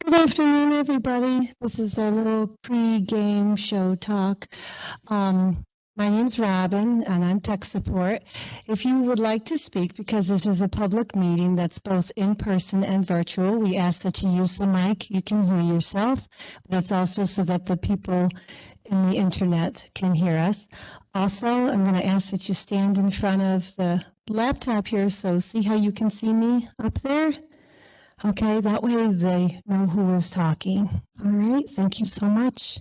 Good afternoon, everybody. This is a little pre-game show talk. My name's Robin, and I'm tech support. If you would like to speak, because this is a public meeting that's both in person and virtual, we ask that you use the mic. You can hear yourself, but it's also so that the people in the internet can hear us. Also, I'm going to ask that you stand in front of the laptop here, so see how you can see me up there? Okay, that way they know who is talking. All right, thank you so much.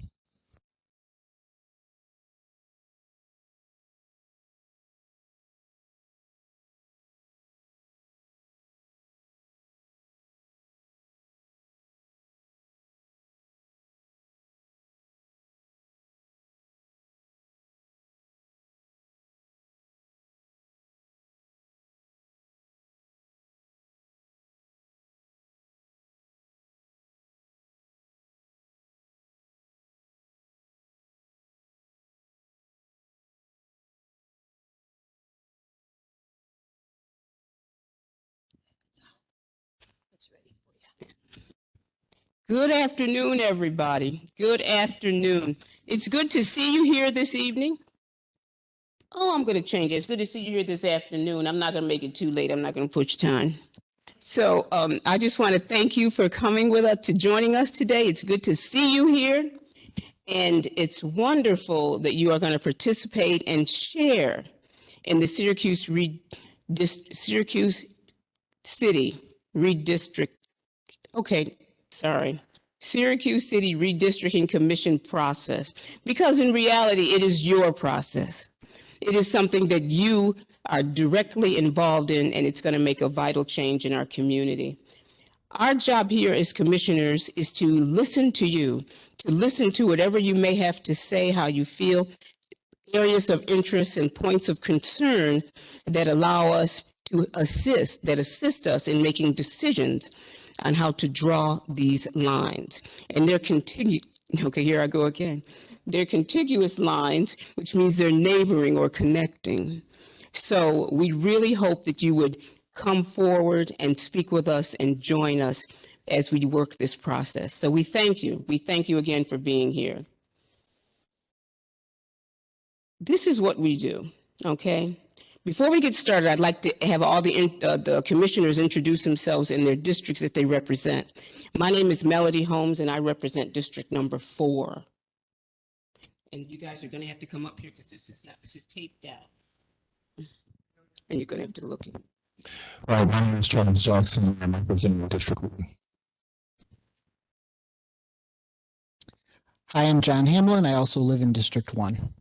Good afternoon, everybody. Good afternoon. It's good to see you here this evening. Oh, I'm going to change it. It's good to see you here this afternoon. I'm not going to make it too late. I'm not going to push time. So I just want to thank you for coming with us, joining us today. It's good to see you here. And it's wonderful that you are going to participate and share in the Syracuse City Redistrict. Syracuse City Redistricting Commission process, because in reality, it is your process. It is something that you are directly involved in, and it's going to make a vital change in our community. Our job here as commissioners is to listen to you, to listen to whatever you may have to say, how you feel, areas of interest and points of concern that allow us to assist us in making decisions on how to draw these lines. And they're here I go again. They're contiguous lines, which means they're neighboring or connecting. So we really hope that you would come forward and speak with us and join us as we work this process. So we thank you. We thank you again for being here. This is what we do, okay? Before we get started, I'd like to have all the commissioners introduce themselves in their districts that they represent. My name is Melody Holmes, and I represent District Number 4. And you guys are going to have to come up here because this is taped out. And you're going to have to look. Right, my name is Charles Jackson. I'm representing District 1. Hi, I'm John Hamlin. I also live in District 1.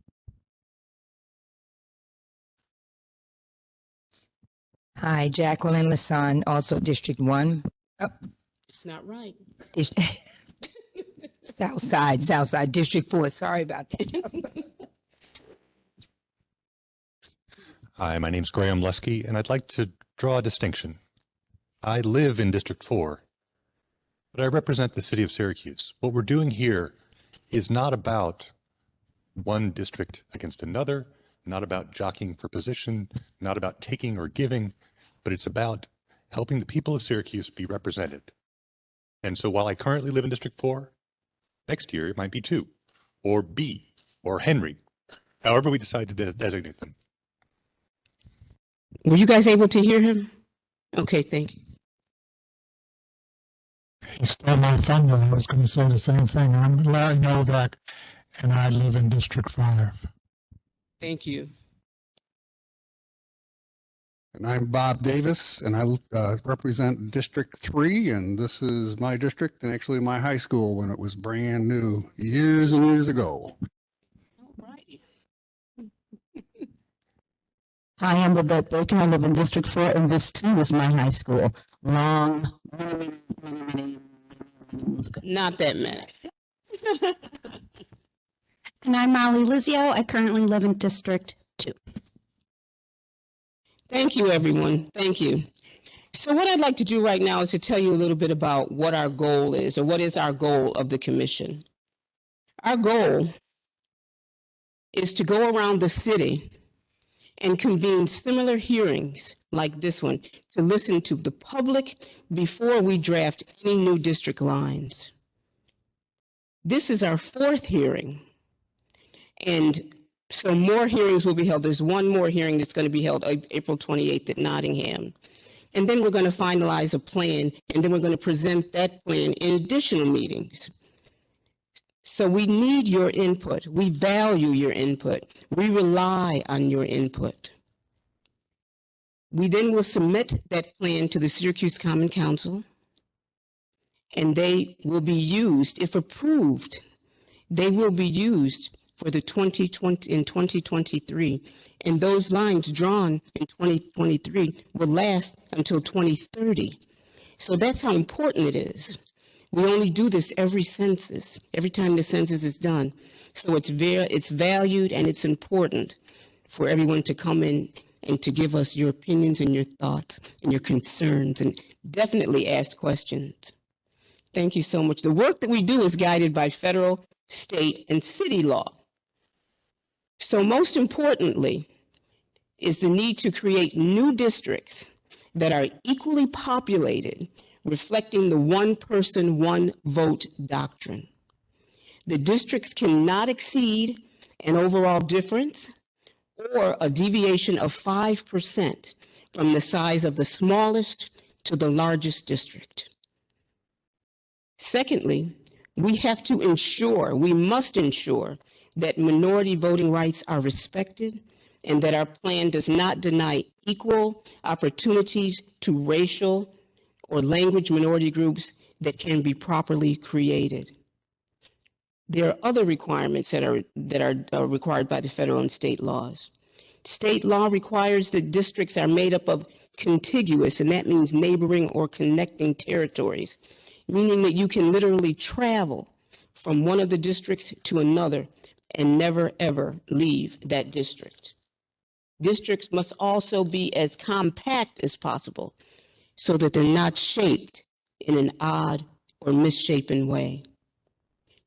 Hi, Jacqueline Lasan, also District 1. Oh, it's not right. Southside, District 4. Sorry about that. Hi, my name's Graham Lusky, and I'd like to draw a distinction. I live in District 4, but I represent the city of Syracuse. What we're doing here is not about one district against another, not about jockeying for position, not about taking or giving, but it's about helping the people of Syracuse be represented. And so while I currently live in District 4, next year it might be 2, or B, or Henry, however we decide to designate them. Were you guys able to hear him? Okay, thank you. He stole my thunder. I was going to say the same thing. I'm Larry Novak, and I live in District 5. Thank you. And I'm Bob Davis, and I represent District 3, and this is my district and actually my high school when it was brand new years and years ago. All right. Hi, I'm Babette Baker. I live in District 4, and this too is my high school. Long, many. Not that many. And I'm Molly Lizio. I currently live in District 2. Thank you, everyone. Thank you. So what I'd like to do right now is to tell you a little bit about what our goal is, or what is our goal of the commission. Our goal is to go around the city and convene similar hearings like this one to listen to the public before we draft any new district lines. This is our 4th hearing, and so more hearings will be held. There's one more hearing that's going to be held April 28th at Nottingham. And then we're going to finalize a plan, and then we're going to present that plan in additional meetings. So we need your input. We value your input. We rely on your input. We then will submit that plan to the Syracuse Common Council, and they will be used, if approved, they will be used for the 2023. And those lines drawn in 2023 will last until 2030. So that's how important it is. We only do this every census, every time the census is done. So it's valued and it's important for everyone to come in and to give us your opinions and your thoughts and your concerns, and definitely ask questions. Thank you so much. The work that we do is guided by federal, state, and city law. So most importantly is the need to create new districts that are equally populated, reflecting the one person, one vote doctrine. The districts cannot exceed an overall difference or a deviation of 5% from the size of the smallest to the largest district. Secondly, we must ensure that minority voting rights are respected and that our plan does not deny equal opportunities to racial or language minority groups that can be properly created. There are other requirements that are required by the federal and state laws. State law requires that districts are made up of contiguous, and that means neighboring or connecting territories, meaning that you can literally travel from one of the districts to another and never, ever leave that district. Districts must also be as compact as possible so that they're not shaped in an odd or misshapen way.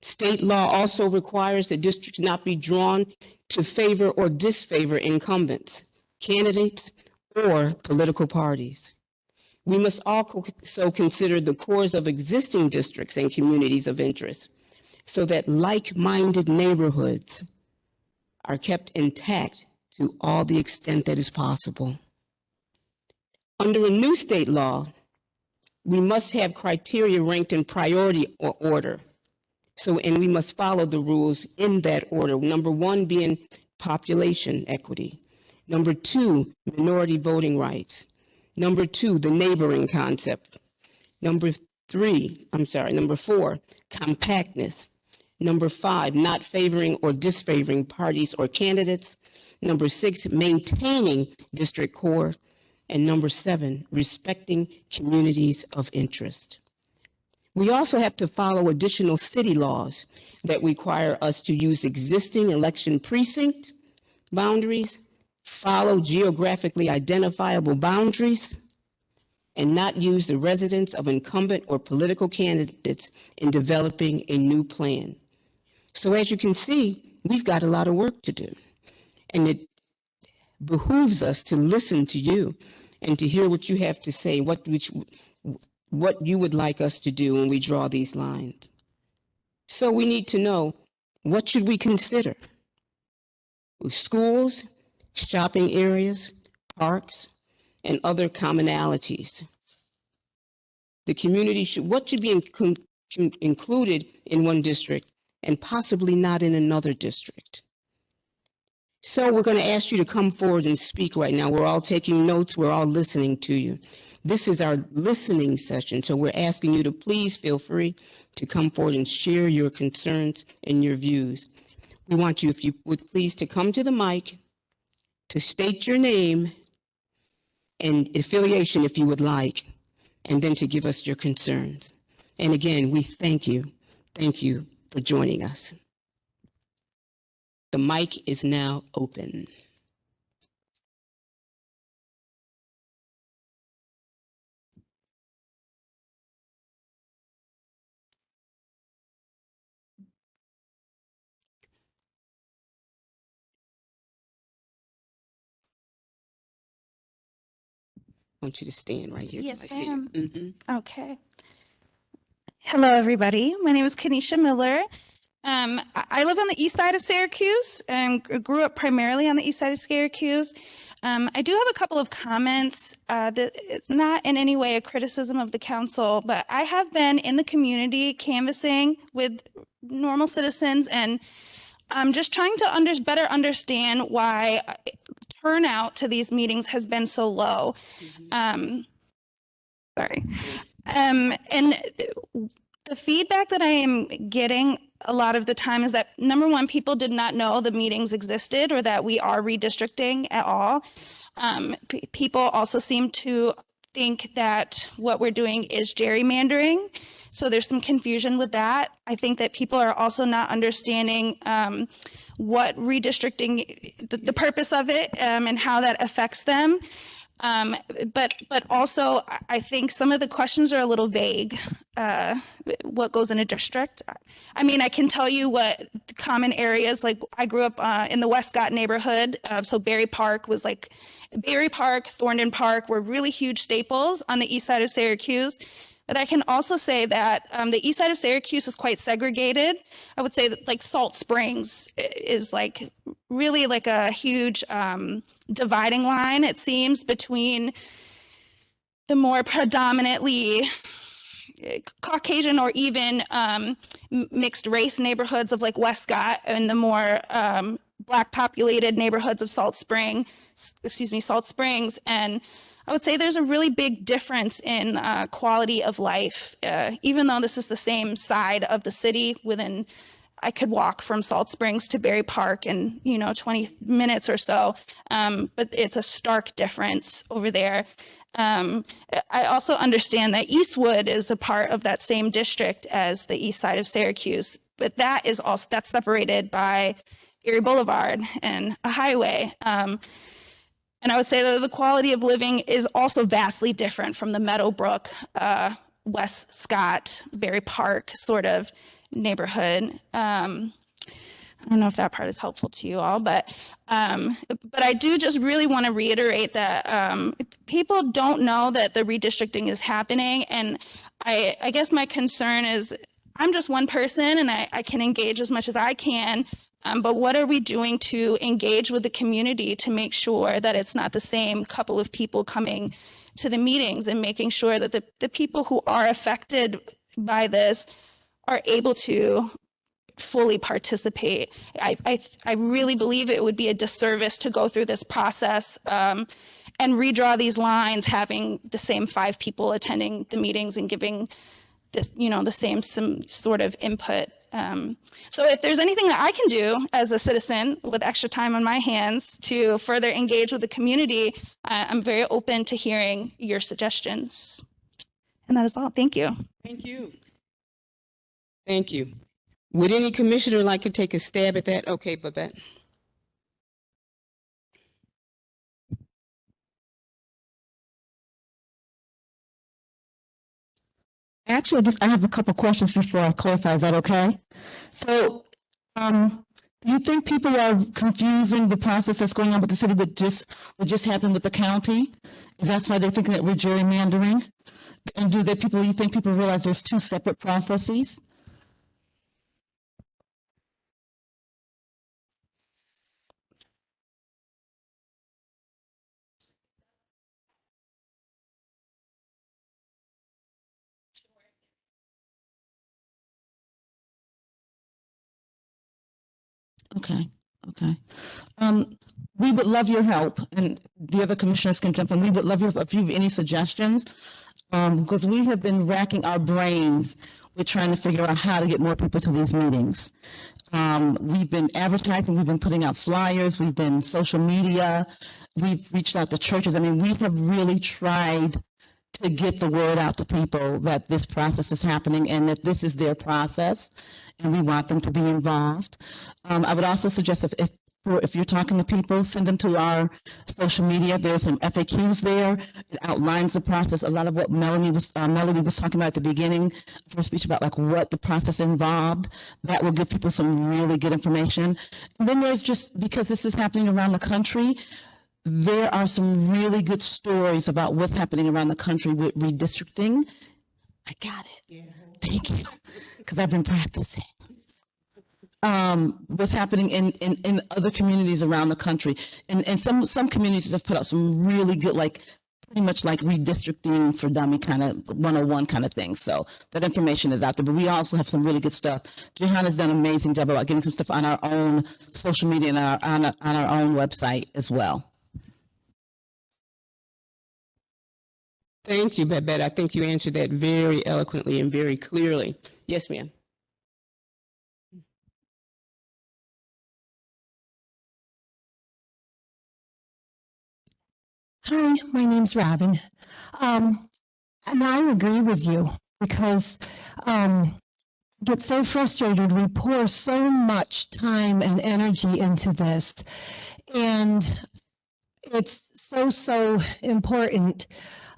State law also requires that districts not be drawn to favor or disfavor incumbents, candidates, or political parties. We must also consider the cores of existing districts and communities of interest so that like-minded neighborhoods are kept intact to all the extent that is possible. Under a new state law, we must have criteria ranked in priority or order. And we must follow the rules in that order. Number 1 being population equity. Number 2, minority voting rights. Number 2, the neighboring concept. Number 4, compactness. Number 5, not favoring or disfavoring parties or candidates. Number 6, maintaining district core. And number 7, respecting communities of interest. We also have to follow additional city laws that require us to use existing election precinct boundaries, follow geographically identifiable boundaries, and not use the residence of incumbent or political candidates in developing a new plan. So as you can see, we've got a lot of work to do, and it behooves us to listen to you and to hear what you have to say, what you would like us to do when we draw these lines. So we need to know, what should we consider? Schools, shopping areas, parks, and other commonalities. The community what should be included in one district and possibly not in another district? So we're going to ask you to come forward and speak right now. We're all taking notes. We're all listening to you. This is our listening session, so we're asking you to please feel free to come forward and share your concerns and your views. We want you, if you would please, to come to the mic, to state your name and affiliation if you would like, and then to give us your concerns. And again, we thank you. Thank you for joining us. The mic is now open. want you to stand right here. Yes, till I see you. ma'am. Mhm. Okay. Hello, everybody. My name is Kenisha Miller. I live on the east side of Syracuse and grew up primarily on the east side of Syracuse. I do have a couple of comments that it's not in any way a criticism of the council, but I have been in the community canvassing with normal citizens and I'm just trying to better understand why turnout to these meetings has been so low. Sorry. And the feedback that I am getting a lot of the time is that, number one, people did not know the meetings existed or that we are redistricting at all. People also seem to think that what we're doing is gerrymandering. So there's some confusion with that. I think that people are also not understanding what redistricting, the purpose of it, and how that affects them. But also, I think some of the questions are a little vague. What goes in a district? I mean, I can tell you what common areas, like I grew up in the Westcott neighborhood. So Berry Park, Thorndon Park were really huge staples on the east side of Syracuse. But I can also say that the east side of Syracuse is quite segregated. I would say that like Salt Springs is like really like a huge dividing line, it seems, between the more predominantly Caucasian or even mixed race neighborhoods of like Westcott and the more Black populated neighborhoods of Salt Springs. And I would say there's a really big difference in quality of life, even though this is the same side of the city. I could walk from Salt Springs to Berry Park in 20 minutes or so, but it's a stark difference over there. I also understand that Eastwood is a part of that same district as the east side of Syracuse, but that's separated by Erie Boulevard and a highway. And I would say that the quality of living is also vastly different from the Meadowbrook, West Scott, Berry Park sort of neighborhood. I don't know if that part is helpful to you all, but I do just really want to reiterate that people don't know that the redistricting is happening. And I guess my concern is I'm just one person and I can engage as much as I can. But what are we doing to engage with the community to make sure that it's not the same couple of people coming to the meetings and making sure that the people who are affected by this are able to fully participate? I really believe it would be a disservice to go through this process and redraw these lines, having the same 5 people attending the meetings and giving this, the same some sort of input. So if there's anything that I can do as a citizen with extra time on my hands to further engage with the community, I'm very open to hearing your suggestions. And that is all. Thank you. Thank you. Thank you. Would any commissioner like to take a stab at that? Okay, Babette. Actually, I have a couple questions before I clarify. Is that okay? So, do you think people are confusing the process that's going on with the city with what just happened with the county? Is that why they're thinking that we're gerrymandering? And you think people realize there's 2 separate processes? Okay. We would love your help, and the other commissioners can jump in. We would love if you have any suggestions, because we have been racking our brains with trying to figure out how to get more people to these meetings. We've been advertising, we've been putting out flyers, we've been social media, we've reached out to churches. I mean, we have really tried to get the word out to people that this process is happening and that this is their process, and we want them to be involved. I would also suggest if you're talking to people, send them to our social media. There's some FAQs there. It outlines the process. A lot of what Melody was talking about at the beginning of her speech about like what the process involved. That will give people some really good information. And then there's just, because this is happening around the country, there are some really good stories about what's happening around the country with redistricting. I got it. Yeah. Thank you, because I've been practicing. What's happening in other communities around the country. And some communities have put out some really good, like pretty much like redistricting for dummy kind of 101 kind of things. So that information is out there, but we also have some really good stuff. Johanna's done an amazing job about getting some stuff on our own social media and on our own website as well. Thank you, Babette. I think you answered that very eloquently and very clearly. Yes, ma'am. Hi, my name's Robin. And I agree with you because I get so frustrated. We pour so much time and energy into this, and it's so important.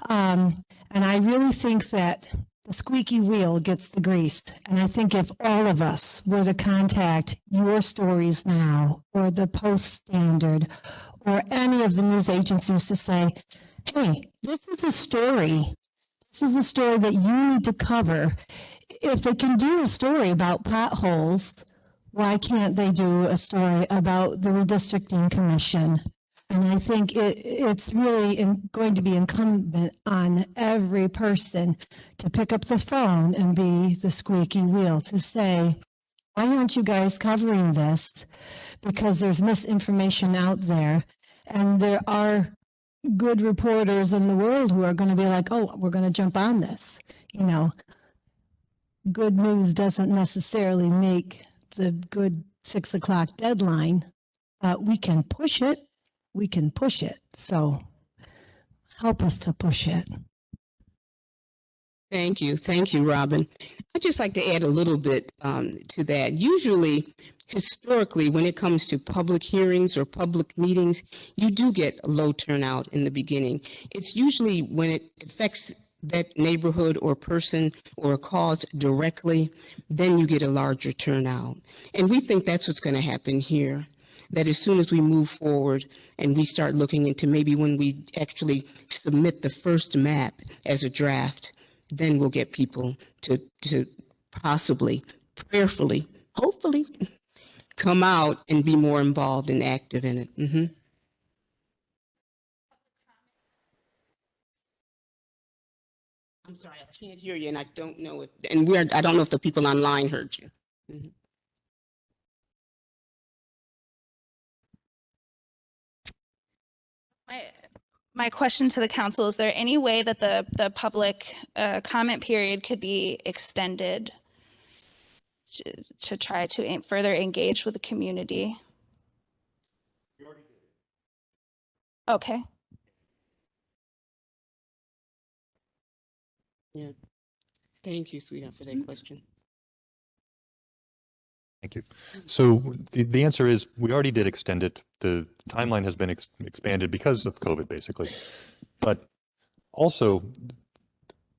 And I really think that the squeaky wheel gets the grease. And I think if all of us were to contact Your Stories Now or the Post Standard or any of the news agencies to say, hey, this is a story. This is a story that you need to cover. If they can do a story about potholes, why can't they do a story about the Redistricting Commission? And I think it's really going to be incumbent on every person to pick up the phone and be the squeaky wheel to say, why aren't you guys covering this? Because there's misinformation out there, and there are good reporters in the world who are going to be like, oh, we're going to jump on this. You know, good news doesn't necessarily make the good 6 o'clock deadline, but we can push it. We can push it. So help us to push it. Thank you. Thank you, Robin. I'd just like to add a little bit to that. Usually, historically, when it comes to public hearings or public meetings, you do get a low turnout in the beginning. It's usually when it affects that neighborhood or person or a cause directly, then you get a larger turnout. And we think that's what's going to happen here. That as soon as we move forward and we start looking into maybe when we actually submit the first map as a draft, then we'll get people to possibly, prayerfully, hopefully, come out and be more involved and active in it. Mm-hmm. I'm sorry, I can't hear you, and I don't know if, I don't know if the people online heard you. Mm-hmm. My question to the council, is there any way that the public comment period could be extended to try to further engage with the community? Okay. Yeah. Thank you, sweetheart, for that question. Thank you. So the answer is we already did extend it. The timeline has been expanded because of COVID, basically. But also,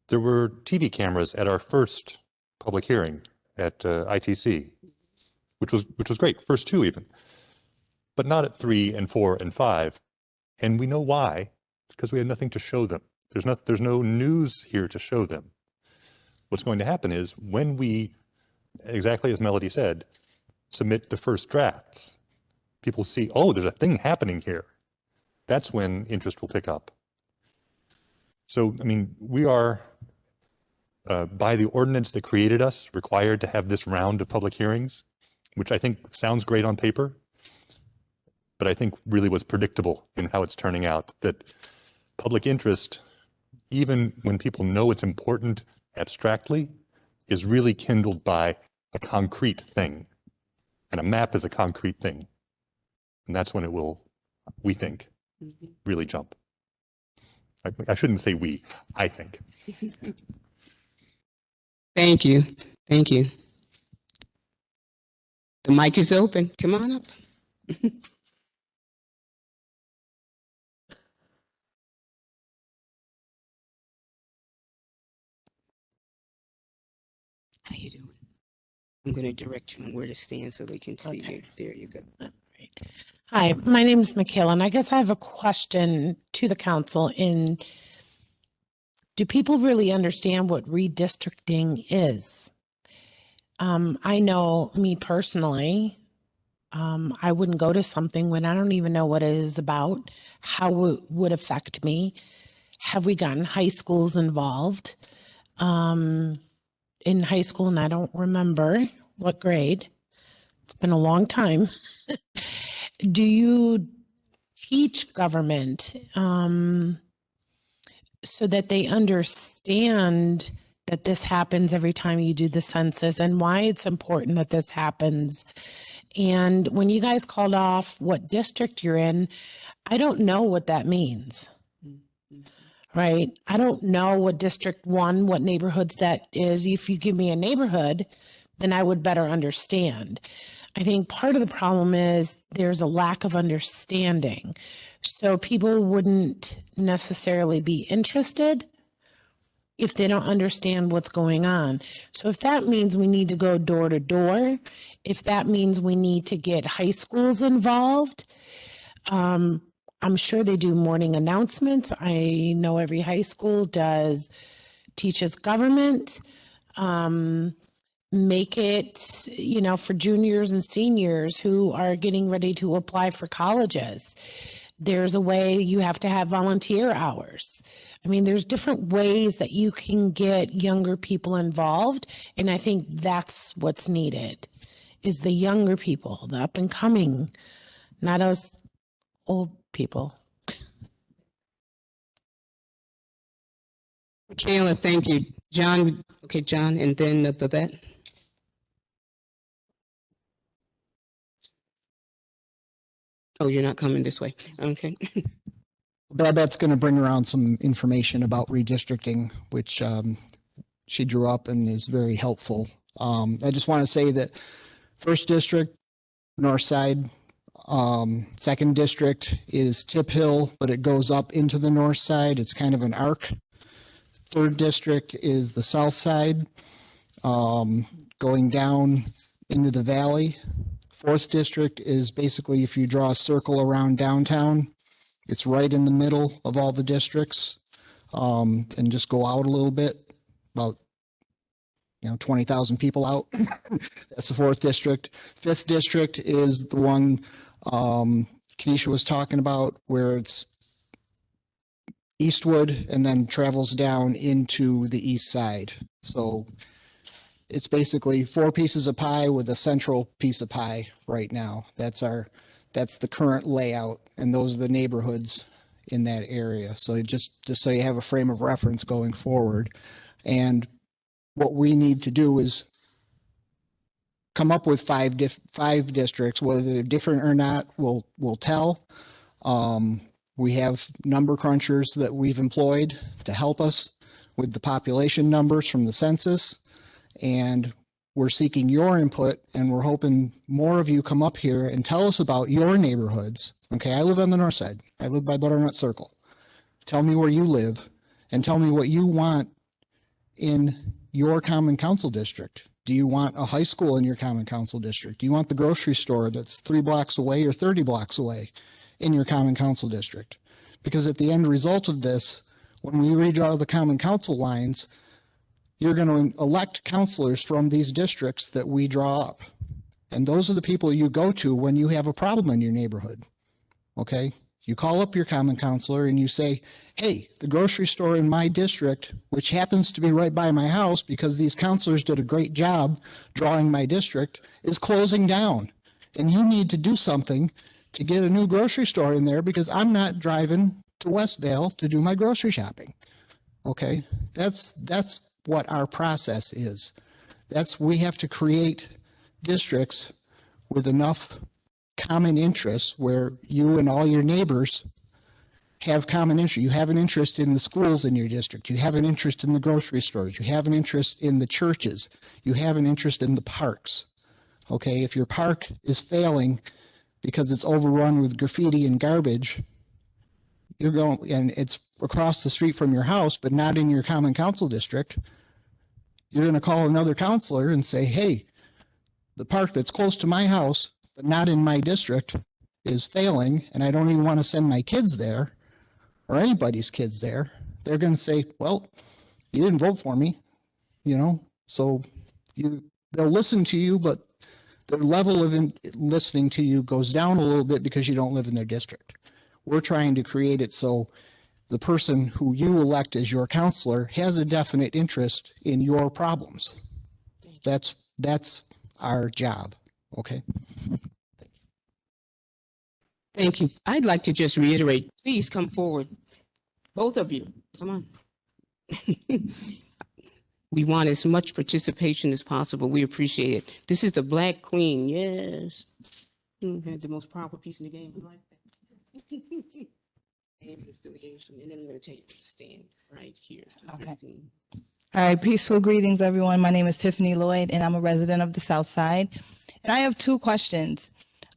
there were TV cameras at our first public hearing at ITC, which was great, first two even, but not at 3 and 4 and 5. And we know why. It's because we had nothing to show them. There's no news here to show them. What's going to happen is when we, exactly as Melody said, submit the first drafts, people see, oh, there's a thing happening here. That's when interest will pick up. So, I mean, we are, by the ordinance that created us, required to have this round of public hearings, which I think sounds great on paper, but I think really was predictable in how it's turning out, that public interest, even when people know it's important abstractly, is really kindled by a concrete thing. And a map is a concrete thing. And that's when it will, we think, really jump. I shouldn't say we, I think. Thank you. Thank you. The mic is open. Come on up. How you doing? I'm going to direct you on where to stand so they can see you. There you go. Hi, my name is Michaela, and I guess I have a question to the council do people really understand what redistricting is? I know me personally, I wouldn't go to something when I don't even know what it is about, how it would affect me. Have we gotten high schools involved? In high school, and I don't remember what grade. It's been a long time. Do you teach government so that they understand that this happens every time you do the census and why it's important that this happens? And when you guys called off what district you're in, I don't know what that means. Right? I don't know what District 1, what neighborhoods that is. If you give me a neighborhood, then I would better understand. I think part of the problem is there's a lack of understanding. So people wouldn't necessarily be interested if they don't understand what's going on. So if that means we need to go door to door, if that means we need to get high schools involved, I'm sure they do morning announcements. I know every high school teaches government. Make it, for juniors and seniors who are getting ready to apply for colleges. There's a way you have to have volunteer hours. I mean, there's different ways that you can get younger people involved. And I think that's what's needed is the younger people, the up and coming, not us old people. Kayla, thank you. John, okay, John, and then Babette. Oh, you're not coming this way. Okay. Babette's going to bring around some information about redistricting, which she drew up and is very helpful. I just want to say that first district, north side, second district is Tip Hill, but it goes up into the north side. It's kind of an arc. Third district is the south side, going down into the valley. Fourth district is basically if you draw a circle around downtown, it's right in the middle of all the districts, and just go out a little bit, about 20,000 people out. That's the fourth district. Fifth district is the one Kenisha was talking about, where it's eastward and then travels down into the east side. So it's basically 4 pieces of pie with a central piece of pie right now. That's the current layout, and those are the neighborhoods in that area. So just so you have a frame of reference going forward. And what we need to do is come up with five districts. Whether they're different or not, we'll tell. We have number crunchers that we've employed to help us with the population numbers from the census. And we're seeking your input, and we're hoping more of you come up here and tell us about your neighborhoods. Okay, I live on the north side. I live by Butternut Circle. Tell me where you live and tell me what you want in your common council district. Do you want a high school in your common council district? Do you want the grocery store that's 3 blocks away or 30 blocks away in your common council district? Because at the end result of this, when we redraw the common council lines, you're going to elect counselors from these districts that we draw up. And those are the people you go to when you have a problem in your neighborhood. Okay? You call up your common counselor and you say, hey, the grocery store in my district, which happens to be right by my house because these counselors did a great job drawing my district, is closing down. And you need to do something to get a new grocery store in there because I'm not driving to Westvale to do my grocery shopping. Okay? That's what our process is. We have to create districts with enough common interests where you and all your neighbors have common interest. You have an interest in the schools in your district. You have an interest in the grocery stores. You have an interest in the churches. You have an interest in the parks. Okay, if your park is failing because it's overrun with graffiti and garbage, and it's across the street from your house, but not in your common council district, you're going to call another counselor and say, hey, the park that's close to my house, but not in my district, is failing and I don't even want to send my kids there or anybody's kids there, they're going to say, well, you didn't vote for me, you know, so they'll listen to you, but their level of listening to you goes down a little bit because you don't live in their district. We're trying to create it so the person who you elect as your counselor has a definite interest in your problems. That's our job. Okay. Thank you. I'd like to just reiterate, please come forward. Both of you, come on. We want as much participation as possible. We appreciate it. This is the Black Queen, yes. Had the most powerful piece in the game. I like that. And affiliation, and then I'm going to take you to stand right here. Okay. All right, peaceful greetings, everyone. My name is Tiffany Lloyd, and I'm a resident of the South Side. And I have two questions.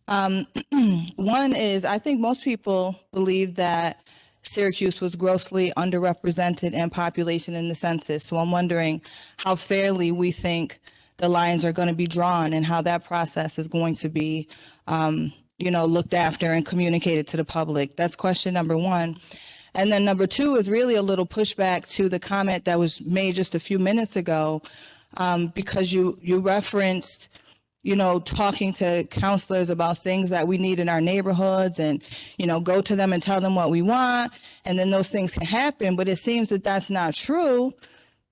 One is, I think most people believe that Syracuse was grossly underrepresented in population in the census. So I'm wondering how fairly we think the lines are going to be drawn and how that process is going to be, looked after and communicated to the public. That's question number one. And then number two is really a little pushback to the comment that was made just a few minutes ago, because you referenced, talking to counselors about things that we need in our neighborhoods and, go to them and tell them what we want. And then those things can happen. But it seems that that's not true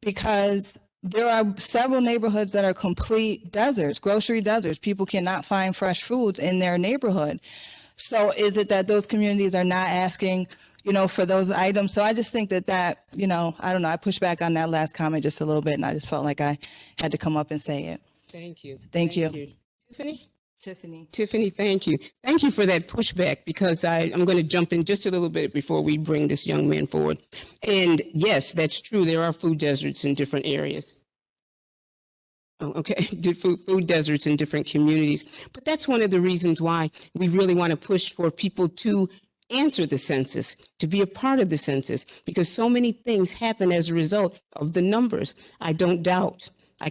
because there are several neighborhoods that are complete deserts, grocery deserts. People cannot find fresh foods in their neighborhood. So is it that those communities are not asking, for those items? So I just think that, I don't know, I pushed back on that last comment just a little bit and I just felt like I had to come up and say it. Thank you. Thank you. Tiffany? Tiffany. Tiffany, thank you. Thank you for that pushback because I'm going to jump in just a little bit before we bring this young man forward. And yes, that's true. There are food deserts in different areas. Oh, okay, food deserts in different communities. But that's one of the reasons why we really want to push for people to answer the census, to be a part of the census, because so many things happen as a result of the numbers. I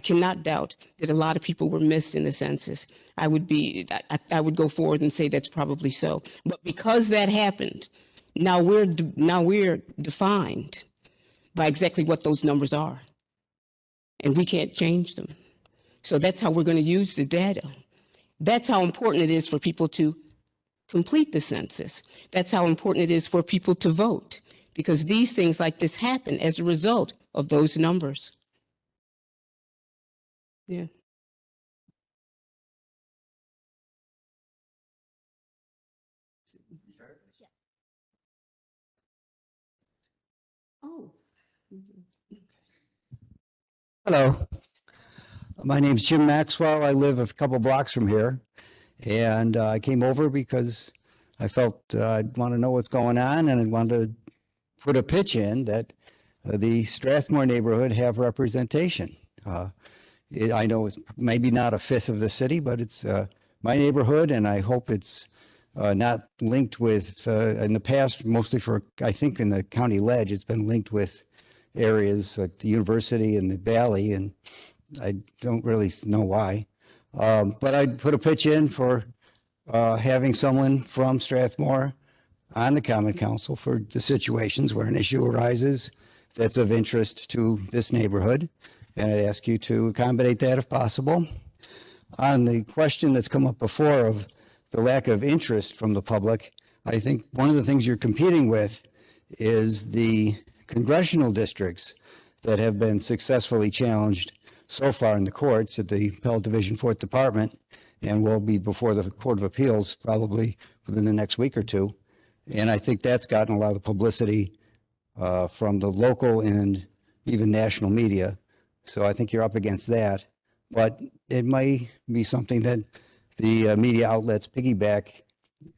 cannot doubt that a lot of people were missed in the census. I would go forward and say that's probably so. But because that happened, now we're defined by exactly what those numbers are, and we can't change them. So that's how we're going to use the data. That's how important it is for people to complete the census. That's how important it is for people to vote, because these things like this happen as a result of those numbers. Yeah. Oh. Hello. My name's Jim Maxwell. I live a couple blocks from here. And I came over because I felt I'd want to know what's going on and I'd want to put a pitch in that the Strathmore neighborhood have representation. I know it's maybe not a fifth of the city, but it's my neighborhood, and I hope it's not linked with, in the past, mostly for, I think in the county ledge, it's been linked with areas like the university and the valley, and I don't really know why. But I'd put a pitch in for having someone from Strathmore on the Common Council for the situations where an issue arises that's of interest to this neighborhood. And I'd ask you to accommodate that if possible. On the question that's come up before of the lack of interest from the public, I think one of the things you're competing with is the congressional districts that have been successfully challenged so far in the courts at the Appellate Division 4th Department, and will be before the Court of Appeals probably within the next week or two. And I think that's gotten a lot of publicity from the local and even national media. So I think you're up against that. But it may be something that the media outlets piggyback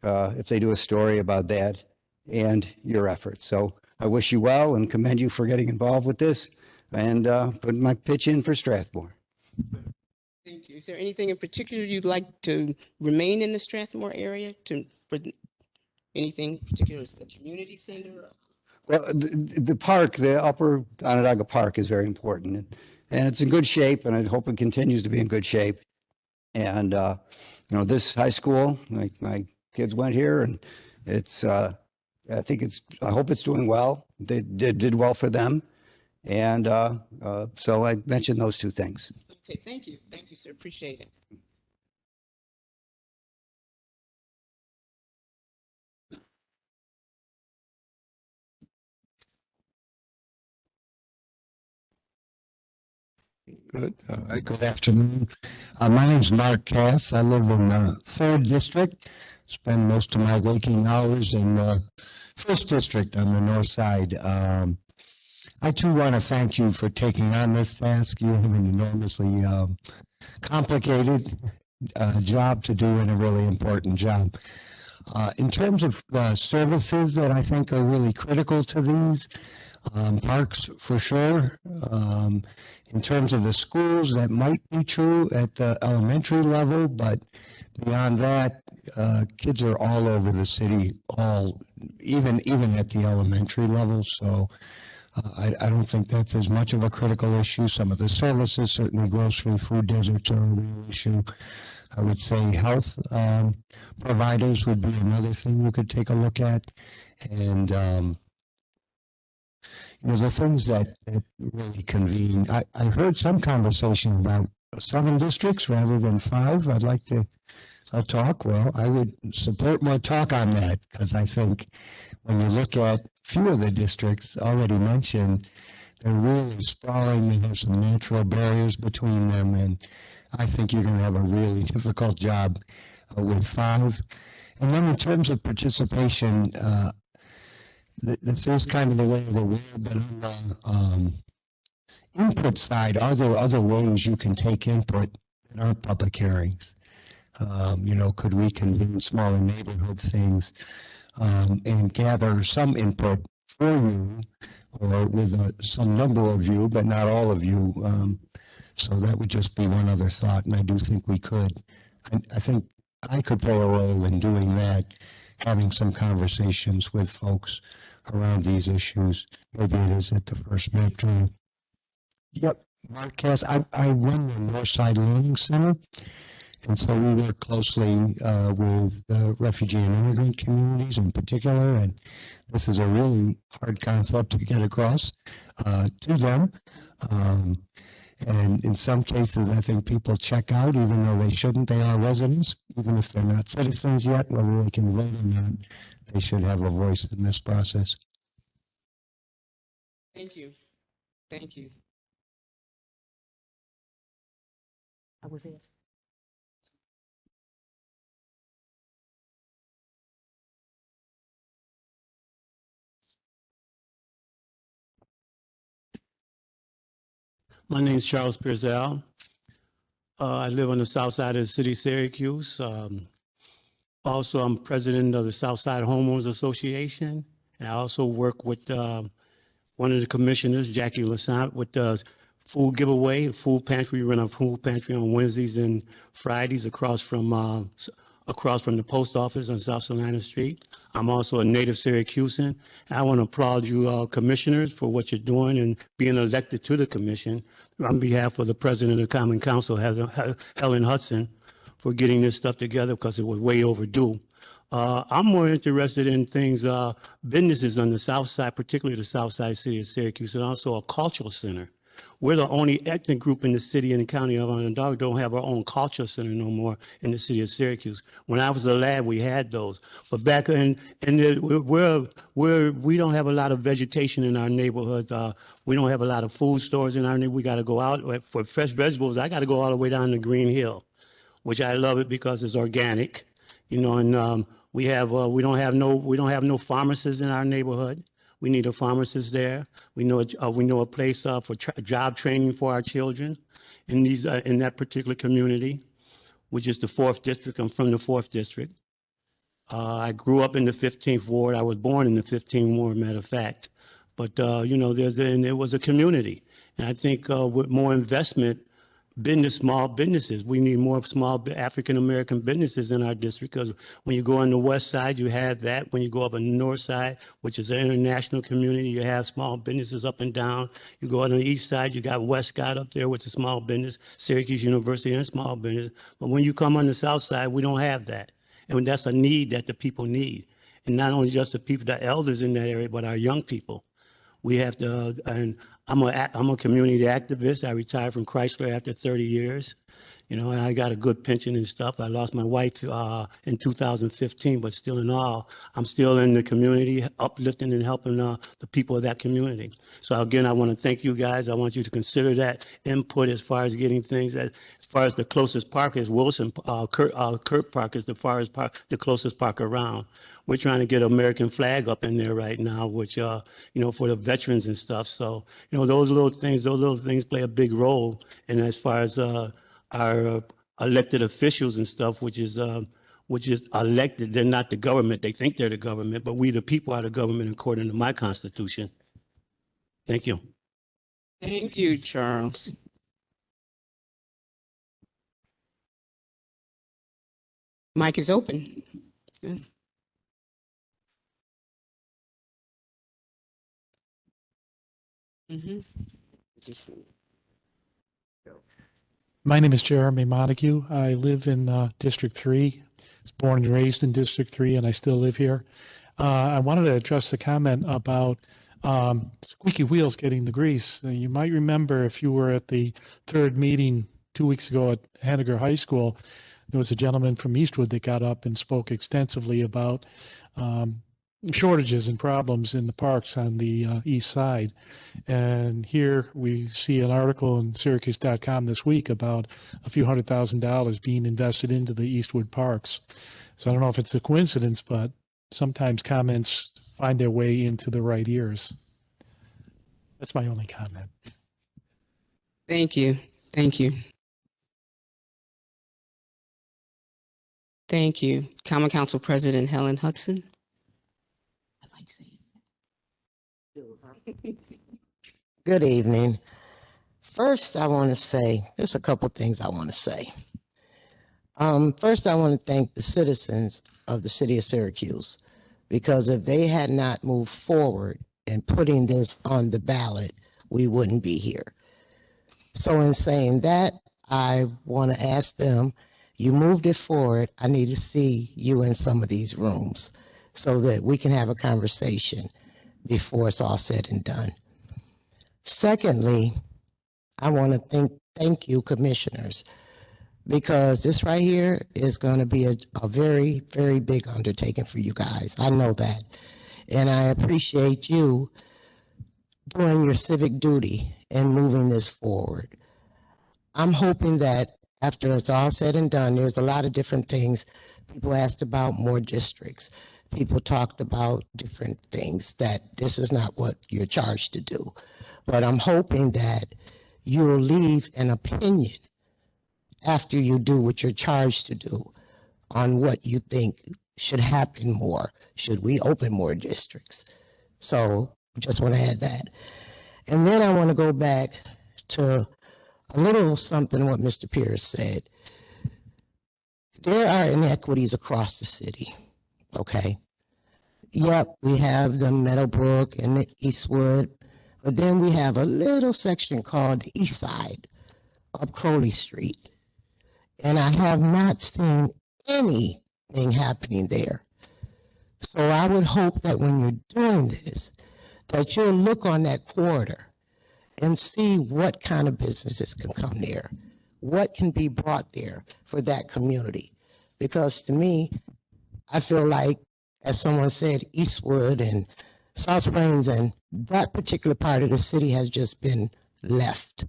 if they do a story about that and your efforts. So I wish you well and commend you for getting involved with this, and put my pitch in for Strathmore. Thank you. Is there anything in particular you'd like to remain in the Strathmore area? For anything particular, is the community center? Well, the park, the Upper Onondaga Park, is very important, and it's in good shape, and I hope it continues to be in good shape. And this high school, my kids went here, and it's, I hope it's doing well. They did well for them. And so I mentioned those two things. Okay, thank you. Thank you, sir. Appreciate it. Good afternoon. My name's Mark Cass. I live in the 3rd District. Spend most of my waking hours in the 1st District on the north side. I too want to thank you for taking on this task. You have an enormously complicated job to do and a really important job. In terms of the services that I think are really critical to these, parks for sure. In terms of the schools, that might be true at the elementary level, but beyond that, kids are all over the city, even at the elementary level. So I don't think that's as much of a critical issue. Some of the services, certainly grocery, food deserts are a real issue. I would say health providers would be another thing you could take a look at. And the things that really convene. I heard some conversation about 7 districts rather than 5. I'd like to talk. Well, I would support more talk on that, because I think when you look at a few of the districts already mentioned, they're really sprawling. They have some natural barriers between them, and I think you're going to have a really difficult job with 5. And then in terms of participation, this is kind of the way of the world, but on the input side, are there other ways you can take input that aren't public hearings? Could we convene smaller neighborhood things and gather some input for you, or with some number of you, but not all of you? So that would just be one other thought, and I do think we could. I think I could play a role in doing that, having some conversations with folks around these issues. Maybe it is at the first map training. Yep, Mark Cass. I run the Northside Learning Center, and so we work closely with the refugee and immigrant communities in particular, and this is a really hard concept to get across to them. And in some cases, I think people check out, even though they shouldn't. They are residents, even if they're not citizens yet, whether they can vote or not. They should have a voice in this process. Thank you. Thank you. I was asked. My name is Charles Pierzel. I live on the south side of the city of Syracuse. Also, I'm president of the Southside Homeowners Association. And I also work with one of the commissioners, Jackie Lassant, with the food giveaway, food pantry. We run a food pantry on Wednesdays and Fridays across from the post office on South Salina Street. I'm also a native Syracusan. I want to applaud you commissioners for what you're doing and being elected to the commission on behalf of the president of the Common Council, Helen Hudson, for getting this stuff together, because it was way overdue. I'm more interested in things, businesses on the south side, particularly the south side city of Syracuse, and also a cultural center. We're the only ethnic group in the city and the county of Onondaga don't have our own cultural center no more in the city of Syracuse. When I was a lad, we had those, but back in we don't have a lot of vegetation in our neighborhoods. We don't have a lot of food stores in our neighborhood. We got to go out for fresh vegetables. I got to go all the way down to Green Hill, which I love it because it's organic, and we don't have no pharmacists in our neighborhood. We need a pharmacist there. We know a place for job training for our children in that particular community, which is the 4th district. I'm from the 4th district. I grew up in the 15th ward. I was born in the 15th ward, matter of fact. But it was a community, and I think with more investment, small businesses. We need more small African American businesses in our district, because when you go on the west side, you have that. When you go up on the north side, which is an international community, you have small businesses up and down. You go on the east side, you got Westcott up there, which is a small business, Syracuse University and small business. But when you come on the south side, we don't have that. And that's a need that the people need. And not only just the people, the elders in that area, but our young people. We have to, and I'm a community activist. I retired from Chrysler after 30 years. You know, and I got a good pension and stuff. I lost my wife in 2015, but still in all, I'm still in the community, uplifting and helping the people of that community. So again, I want to thank you guys. I want you to consider that input as far as getting things that, as far as the closest park is Wilson, Kurt Park is the farthest park, the closest park around. We're trying to get American flag up in there right now, which, you know, for the veterans and stuff. So, you know, those little things play a big role. And as far as, our elected officials and stuff, which is elected. They're not the government. They think they're the government, but we, the people, are the government according to my Constitution. Thank you. Thank you, Charles. Mic is open. Good. My name is Jeremy Montague. I live in District 3. I was born and raised in District 3, and I still live here. I wanted to address the comment about squeaky wheels getting the grease. You might remember if you were at the third meeting 2 weeks ago at Henniger High School, there was a gentleman from Eastwood that got up and spoke extensively about shortages and problems in the parks on the east side. And here we see an article in Syracuse.com this week about a few $100,000 being invested into the Eastwood parks. So I don't know if it's a coincidence, but sometimes comments find their way into the right ears. That's my only comment. Thank you. Thank you. Thank you. Common Council President Helen Hudson. Good evening. First, I want to say, there's a couple things I want to say. First, I want to thank the citizens of the city of Syracuse, because if they had not moved forward in putting this on the ballot, we wouldn't be here. So in saying that, I want to ask them, you moved it forward. I need to see you in some of these rooms so that we can have a conversation before it's all said and done. Secondly, I want to thank you, commissioners, because this right here is going to be a very, very big undertaking for you guys. I know that. And I appreciate you doing your civic duty and moving this forward. I'm hoping that after it's all said and done, there's a lot of different things. People asked about more districts. People talked about different things, that this is not what you're charged to do. But I'm hoping that you'll leave an opinion after you do what you're charged to do on what you think should happen more. Should we open more districts? So just want to add that. And then I want to go back to a little something what Mr. Pierce said. There are inequities across the city, okay? Yep, we have the Meadowbrook and the Eastwood, but then we have a little section called the East Side up Crowley Street. And I have not seen anything happening there. So I would hope that when you're doing this, that you'll look on that corridor and see what kind of businesses can come there, what can be brought there for that community. Because to me, I feel like, as someone said, Eastwood and South Springs and that particular part of the city has just been left.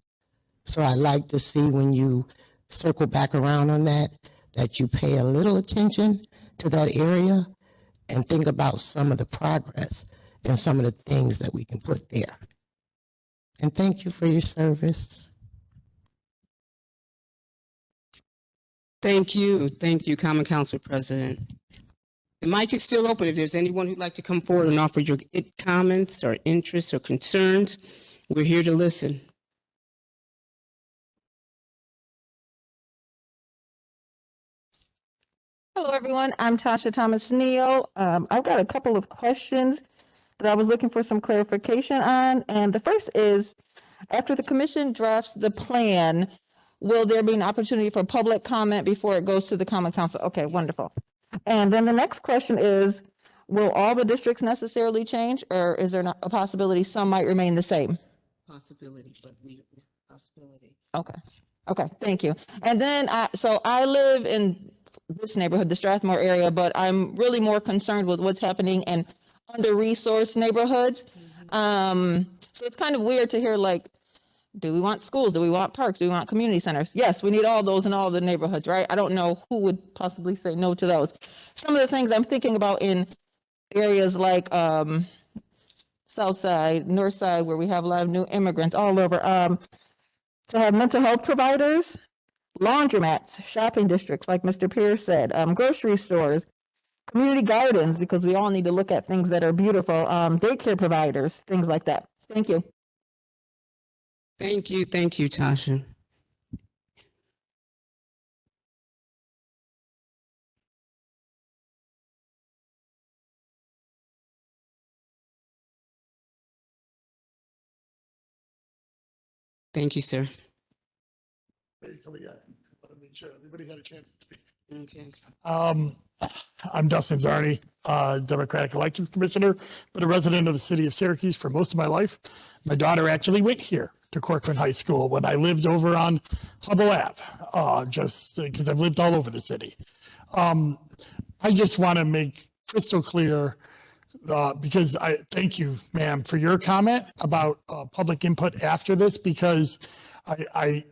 So I'd like to see when you circle back around on that, that you pay a little attention to that area and think about some of the progress and some of the things that we can put there. And thank you for your service. Thank you. Thank you, Common Council President. The mic is still open. If there's anyone who'd like to come forward and offer your comments or interests or concerns, we're here to listen. Hello, everyone. I'm Tasha Thomas-Neal. I've got a couple of questions that I was looking for some clarification on. And the first is, after the commission drafts the plan, will there be an opportunity for public comment before it goes to the Common Council? Okay, wonderful. And then the next question is, will all the districts necessarily change, or is there not a possibility some might remain the same? Possibility, but possibility. Okay. Okay, thank you. And then, so I live in this neighborhood, the Strathmore area, but I'm really more concerned with what's happening in under-resourced neighborhoods. So it's kind of weird to hear, like, do we want schools? Do we want parks? Do we want community centers? Yes, we need all those in all the neighborhoods, right? I don't know who would possibly say no to those. Some of the things I'm thinking about in areas like South Side, North Side, where we have a lot of new immigrants all over, to have mental health providers, laundromats, shopping districts, like Mr. Pierce said, grocery stores, community gardens, because we all need to look at things that are beautiful, daycare providers, things like that. Thank you. Thank you, Tasha. Thank you, sir. Everybody got a chance to speak. Okay. I'm Dustin Zarni, Democratic Elections Commissioner, but a resident of the city of Syracuse for most of my life. My daughter actually went here to Corcoran High School when I lived over on Hubble Ave, just because I've lived all over the city. I just want to make crystal clear, because I thank you, ma'am, for your comment about public input after this, because I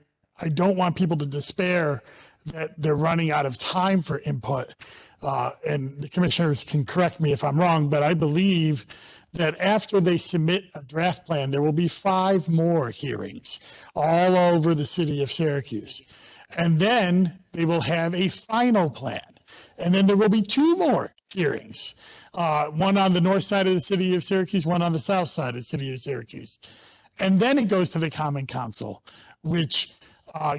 don't want people to despair that they're running out of time for input. And the commissioners can correct me if I'm wrong, but I believe that after they submit a draft plan, there will be 5 more hearings all over the city of Syracuse. And then they will have a final plan. And then there will be 2 more hearings, one on the north side of the city of Syracuse, one on the south side of the city of Syracuse. And then it goes to the Common Council, which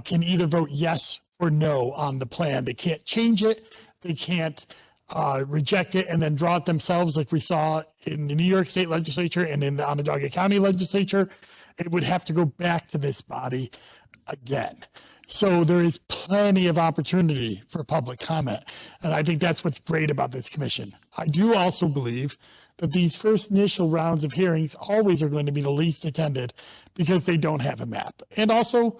can either vote yes or no on the plan. They can't change it. They can't reject it and then draw it themselves like we saw in the New York State Legislature and in the Onondaga County Legislature. It would have to go back to this body again. So there is plenty of opportunity for public comment. And I think that's what's great about this commission. I do also believe that these first initial rounds of hearings always are going to be the least attended because they don't have a map. And also,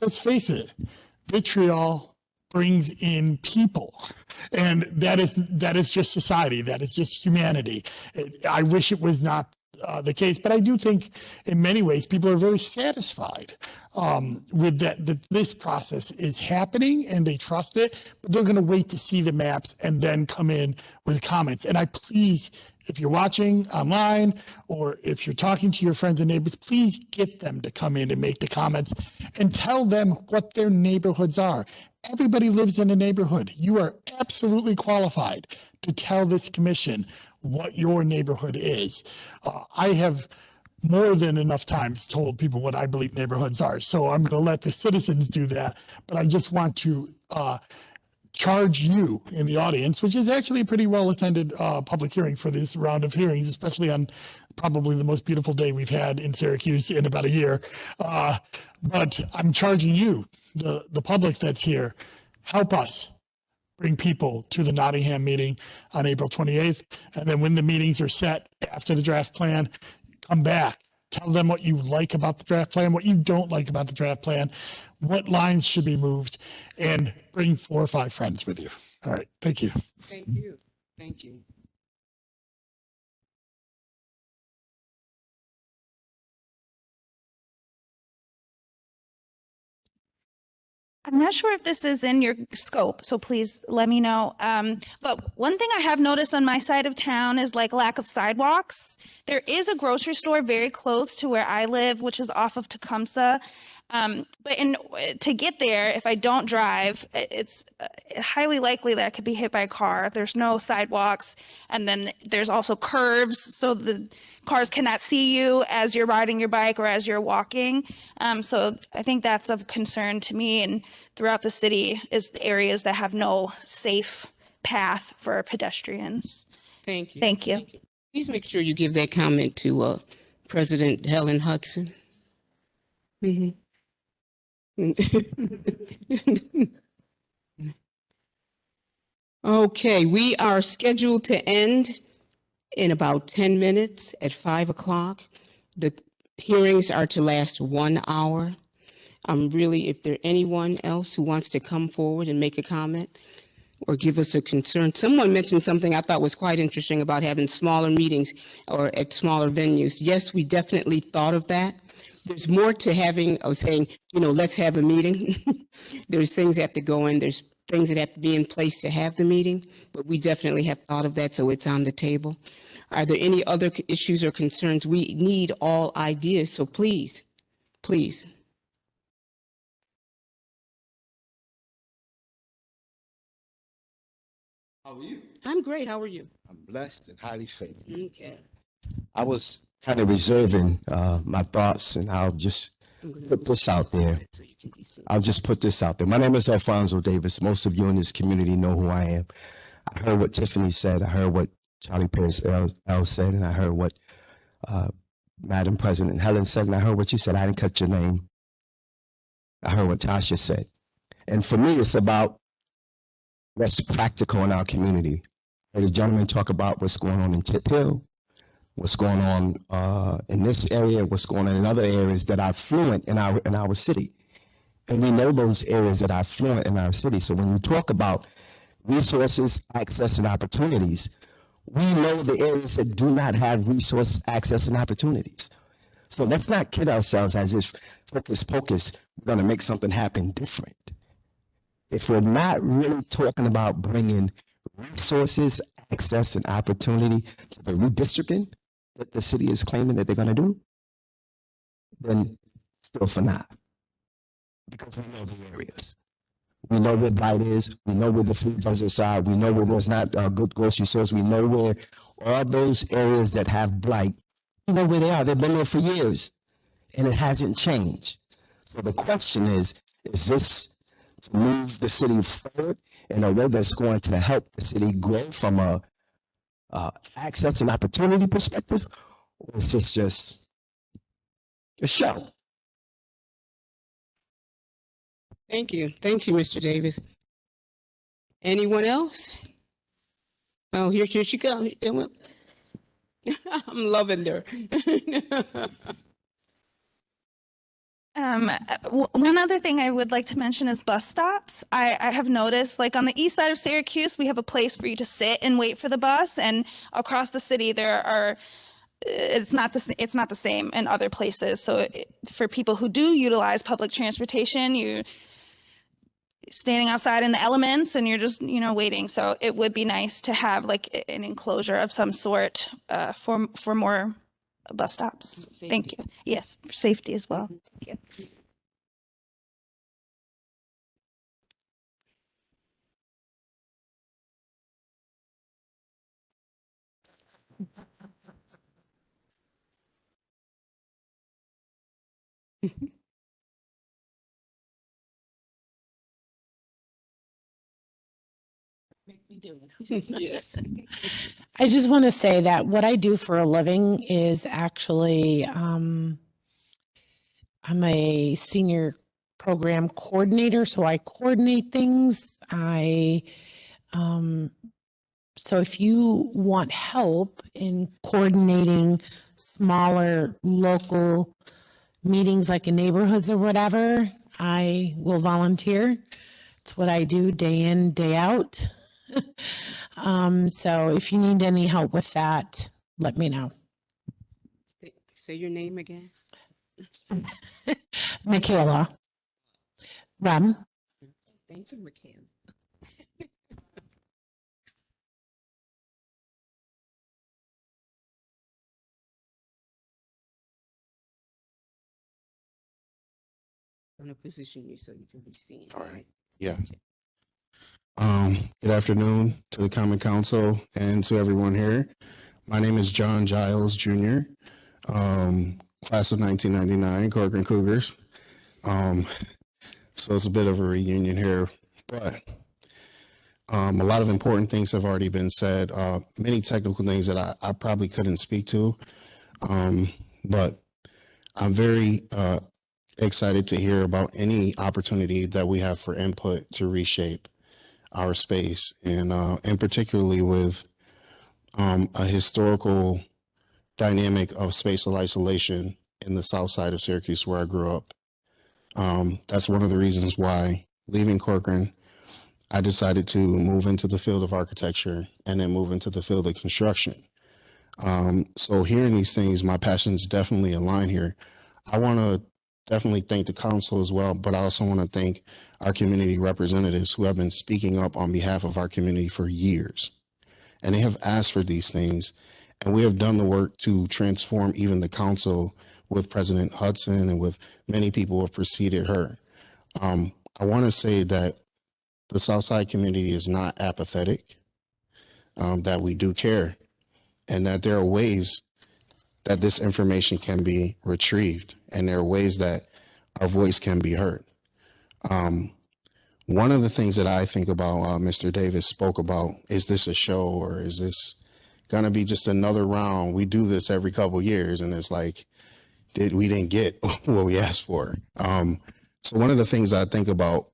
let's face it, vitriol brings in people, and that is just society. That is just humanity. I wish it was not the case, but I do think in many ways people are very satisfied with that this process is happening and they trust it, but they're going to wait to see the maps and then come in with comments. And I please, if you're watching online or if you're talking to your friends and neighbors, please get them to come in and make the comments and tell them what their neighborhoods are. Everybody lives in a neighborhood. You are absolutely qualified to tell this commission what your neighborhood is. I have more than enough times told people what I believe neighborhoods are, so I'm going to let the citizens do that. But I just want to charge you in the audience, which is actually a pretty well-attended public hearing for this round of hearings, especially on probably the most beautiful day we've had in Syracuse in about a year. But I'm charging you, the public that's here, help us bring people to the Nottingham meeting on April 28th. And then when the meetings are set after the draft plan, come back. Tell them what you like about the draft plan, what you don't like about the draft plan, what lines should be moved, and bring 4 or 5 friends with you. All right. Thank you. Thank you. Thank you. I'm not sure if this is in your scope, so please let me know. But one thing I have noticed on my side of town is like lack of sidewalks. There is a grocery store very close to where I live, which is off of Tecumseh. But to get there, if I don't drive, it's highly likely that I could be hit by a car. There's no sidewalks. And then there's also curves, so the cars cannot see you as you're riding your bike or as you're walking. So I think that's of concern to me, and throughout the city is the areas that have no safe path for pedestrians. Thank you. Thank you. Please make sure you give that comment to President Helen Hudson. Mm-hmm. Okay, we are scheduled to end in about 10 minutes at 5 o'clock. The hearings are to last 1 hour. Really, if there anyone else who wants to come forward and make a comment or give us a concern. Someone mentioned something I thought was quite interesting about having smaller meetings or at smaller venues. Yes, we definitely thought of that. There's more to having, I was saying, let's have a meeting. There's things that have to go in, there's things that have to be in place to have the meeting, but we definitely have thought of that, so it's on the table. Are there any other issues or concerns? We need all ideas, so please. How are you? I'm great. How are you? I'm blessed and highly favored. Okay. I was kind of reserving my thoughts, and I'll just put this out there. I'll just put this out there. My name is Alfonso Davis. Most of you in this community know who I am. I heard what Tiffany said. I heard what Charlie Pierzel said, and I heard what Madam President Helen said, and I heard what you said. I didn't cut your name. I heard what Tasha said. And for me, it's about what's practical in our community. I heard the gentleman talk about what's going on in Tip Hill, what's going on in this area, what's going on in other areas that are fluent in our city. And we know those areas that are fluent in our city. So when you talk about resources, access, and opportunities, we know the areas that do not have resource, access, and opportunities. So let's not kid ourselves as if hocus pocus, we're going to make something happen different. If we're not really talking about bringing resources, access, and opportunity to the redistricting that the city is claiming that they're going to do, then still for now. Because we know the areas. We know where blight is. We know where the food deserts are. We know where there's not good grocery stores. We know where all those areas that have blight, we know where they are. They've been there for years, and it hasn't changed. So the question is this to move the city forward in a way that's going to help the city grow from a access and opportunity perspective, or is this just a show? Thank you, Mr. Davis. Anyone else? Oh, here she comes. I'm loving her. One other thing I would like to mention is bus stops. I have noticed, like on the east side of Syracuse, we have a place for you to sit and wait for the bus, and across the city there are. It's not the same in other places. So for people who do utilize public transportation, you're standing outside in the elements and you're just waiting. So it would be nice to have like an enclosure of some sort for more bus stops. Safety. Thank you. Yes, for safety as well. Thank you. Yes. I just want to say that what I do for a living is actually, I'm a senior program coordinator, so I coordinate things. So if you want help in coordinating smaller local meetings like in neighborhoods or whatever, I will volunteer. It's what I do day in, day out. So if you need any help with that, let me know. Say your name again. Michaela. Rem. Thank you, Michaela. I'm going to position you so you can be seen. All right. Yeah. Good afternoon to the Common Council and to everyone here. My name is John Giles Jr., class of 1999, Corcoran Cougars. So it's a bit of a reunion here, but a lot of important things have already been said. Many technical things that I probably couldn't speak to, but I'm very excited to hear about any opportunity that we have for input to reshape our space, and particularly with a historical dynamic of spatial isolation in the south side of Syracuse where I grew up. That's one of the reasons why, leaving Corcoran, I decided to move into the field of architecture and then move into the field of construction. So hearing these things, my passions definitely align here. I want to definitely thank the council as well, but I also want to thank our community representatives who have been speaking up on behalf of our community for years. And they have asked for these things, and we have done the work to transform even the council with President Hudson and with many people who have preceded her. I want to say that the Southside community is not apathetic, that we do care, and that there are ways that this information can be retrieved, and there are ways that our voice can be heard. One of the things that I think about, Mr. Davis spoke about, is this a show, or is this gonna be just another round? We do this every couple of years, and it's like, we didn't get what we asked for. So one of the things I think about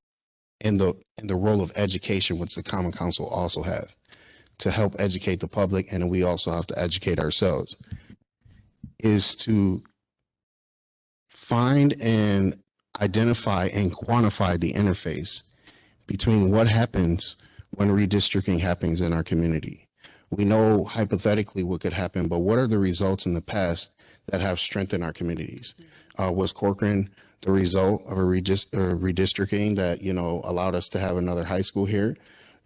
in the role of education, which the Common Council also have, to help educate the public, and we also have to educate ourselves, is to find and identify and quantify the interface between what happens when redistricting happens in our community. We know hypothetically what could happen, but what are the results in the past that have strengthened our communities? Was Corcoran the result of a redistricting that, allowed us to have another high school here?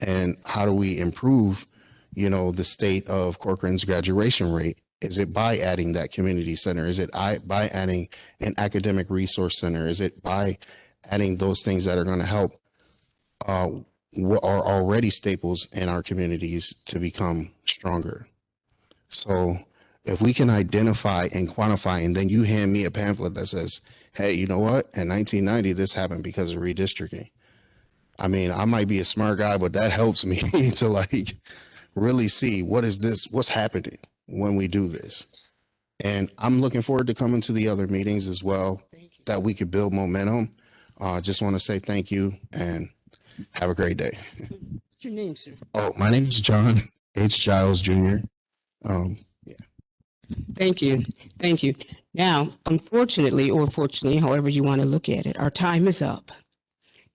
And how do we improve, the state of Corcoran's graduation rate? Is it by adding that community center? Is it by adding an academic resource center? Is it by adding those things that are going to help what are already staples in our communities to become stronger? So if we can identify and quantify, and then you hand me a pamphlet that says, hey, you know what? In 1990, this happened because of redistricting. I mean, I might be a smart guy, but that helps me to really see what's happening when we do this. And I'm looking forward to coming to the other meetings as well, that we could build momentum. Just want to say thank you and have a great day. What's your name, sir? Oh, my name is John H. Giles Jr. Thank you. Thank you. Now, unfortunately, or fortunately, however you want to look at it, our time is up.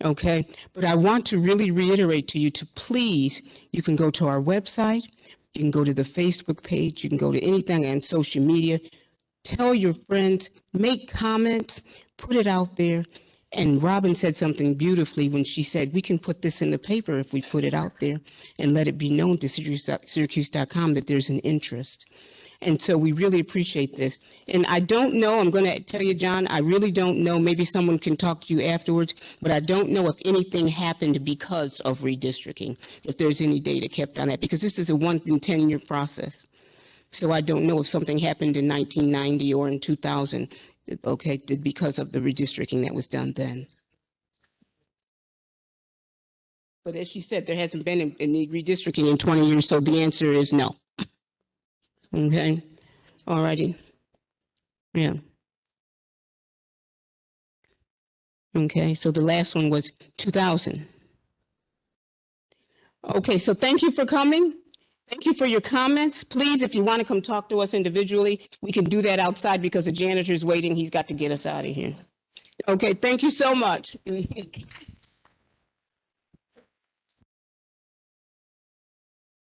Okay. But I want to really reiterate to you to please, you can go to our website, you can go to the Facebook page, you can go to anything on social media, tell your friends, make comments, put it out there. And Robin said something beautifully when she said, we can put this in the paper if we put it out there and let it be known to Syracuse.com that there's an interest. And so we really appreciate this. And I don't know, I'm going to tell you, John, I really don't know. Maybe someone can talk to you afterwards, but I don't know if anything happened because of redistricting, if there's any data kept on that, because this is a 1 in 10 year process. So I don't know if something happened in 1990 or in 2000, okay, because of the redistricting that was done then. But as she said, there hasn't been any redistricting in 20 years, so the answer is no. Okay, all righty. Yeah. Okay, so the last one was 2000. Okay, so thank you for coming. Thank you for your comments. Please, if you want to come talk to us individually, we can do that outside because the janitor's waiting. He's got to get us out of here. Okay, thank you so much.